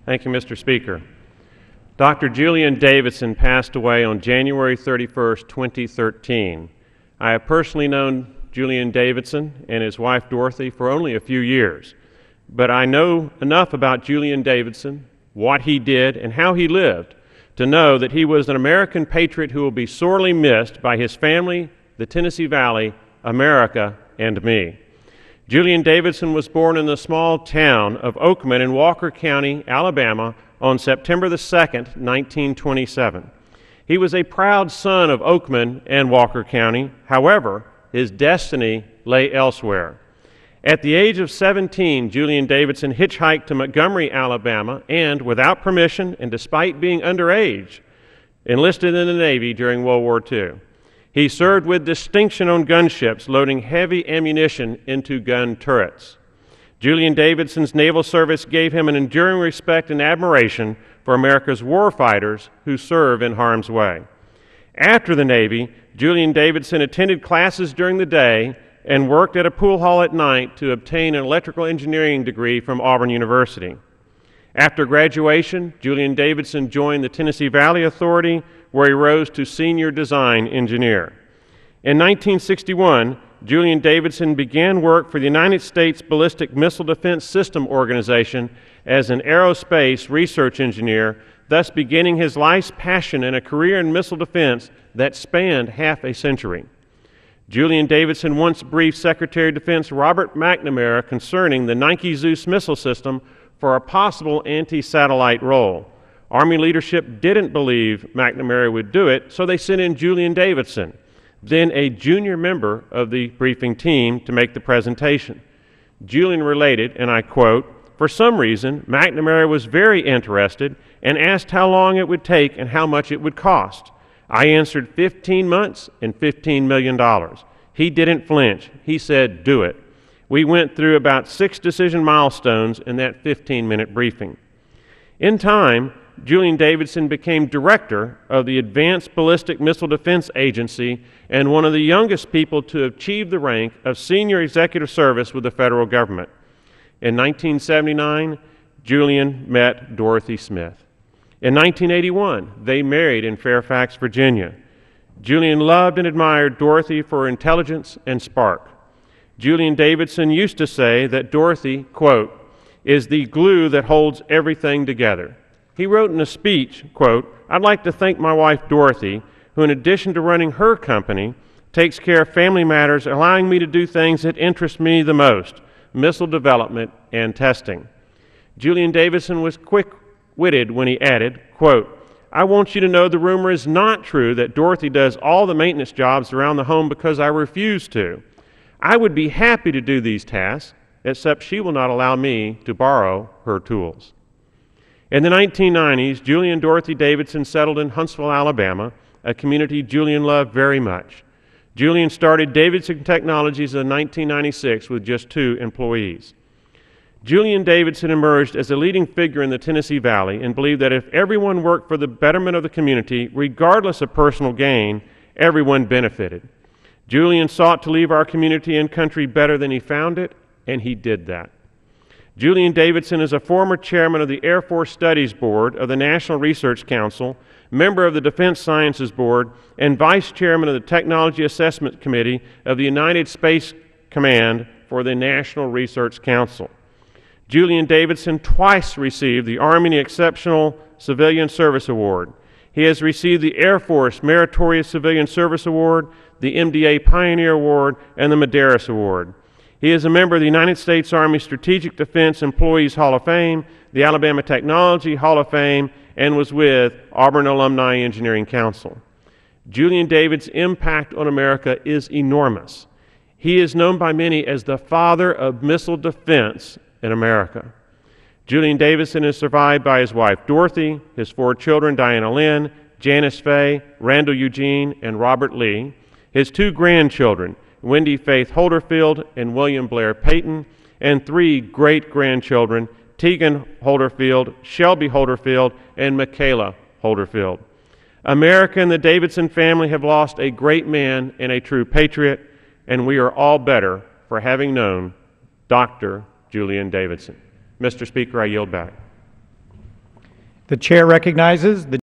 Thank you, Mr. Speaker. Dr. Julian Davidson passed away on January 31st, 2013. I have personally known Julian Davidson and his wife Dorothy for only a few years, but I know enough about Julian Davidson, what he did, and how he lived to know that he was an American patriot who will be sorely missed by his family, the Tennessee Valley, America, and me. Julian Davidson was born in the small town of Oakman in Walker County, Alabama, on September the 2nd, 1927. He was a proud son of Oakman and Walker County. However, his destiny lay elsewhere. At the age of 17, Julian Davidson hitchhiked to Montgomery, Alabama, and, without permission and despite being underage, enlisted in the Navy during World War II. He served with distinction on gunships, loading heavy ammunition into gun turrets. Julian Davidson's naval service gave him an enduring respect and admiration for America's warfighters who serve in harm's way. After the Navy, Julian Davidson attended classes during the day and worked at a pool hall at night to obtain an electrical engineering degree from Auburn University. After graduation, Julian Davidson joined the Tennessee Valley Authority, where he rose to senior design engineer. In 1961, Julian Davidson began work for the United States Ballistic Missile Defense System Organization as an aerospace research engineer, thus beginning his life's passion in a career in missile defense that spanned half a century. Julian Davidson once briefed Secretary of Defense Robert McNamara concerning the Nike Zeus missile system for a possible anti-satellite role. Army leadership didn't believe McNamara would do it, so they sent in Julian Davidson, then a junior member of the briefing team, to make the presentation. Julian related, and I quote, "For some reason, McNamara was very interested and asked how long it would take and how much it would cost. I answered 15 months and $15 million. He didn't flinch. He said, do it. We went through about 6 decision milestones in that 15-minute briefing." In time, Julian Davidson became director of the Advanced Ballistic Missile Defense Agency and one of the youngest people to achieve the rank of senior executive service with the federal government. In 1979, Julian met Dorothy Smith. In 1981, they married in Fairfax, Virginia. Julian loved and admired Dorothy for her intelligence and spark. Julian Davidson used to say that Dorothy, quote, "is the glue that holds everything together." He wrote in a speech, quote, "I'd like to thank my wife Dorothy, who in addition to running her company, takes care of family matters, allowing me to do things that interest me the most, missile development and testing." Julian Davidson was quick-witted when he added, quote, "I want you to know the rumor is not true that Dorothy does all the maintenance jobs around the home because I refuse to. I would be happy to do these tasks, except she will not allow me to borrow her tools." In the 1990s, Julian and Dorothy Davidson settled in Huntsville, Alabama, a community Julian loved very much. Julian started Davidson Technologies in 1996 with just 2 employees. Julian Davidson emerged as a leading figure in the Tennessee Valley and believed that if everyone worked for the betterment of the community, regardless of personal gain, everyone benefited. Julian sought to leave our community and country better than he found it, and he did that. Julian Davidson is a former chairman of the Air Force Studies Board of the National Research Council, member of the Defense Sciences Board, and vice chairman of the Technology Assessment Committee of the United Space Command for the National Research Council. Julian Davidson twice received the Army Exceptional Civilian Service Award. He has received the Air Force Meritorious Civilian Service Award, the MDA Pioneer Award, and the Medeiros Award. He is a member of the United States Army Strategic Defense Employees Hall of Fame, the Alabama Technology Hall of Fame, and was with Auburn Alumni Engineering Council. Julian David's impact on America is enormous. He is known by many as the father of missile defense in America. Julian Davidson is survived by his wife Dorothy, his 4 children Diana Lynn, Janice Faye, Randall Eugene, and Robert Lee, his 2 grandchildren, Wendy Faith Holderfield and William Blair Payton, and 3 great-grandchildren, Tegan Holderfield, Shelby Holderfield, and Michaela Holderfield. America and the Davidson family have lost a great man and a true patriot, and we are all better for having known Dr. Julian Davidson. Mr. Speaker, I yield back. The chair recognizes the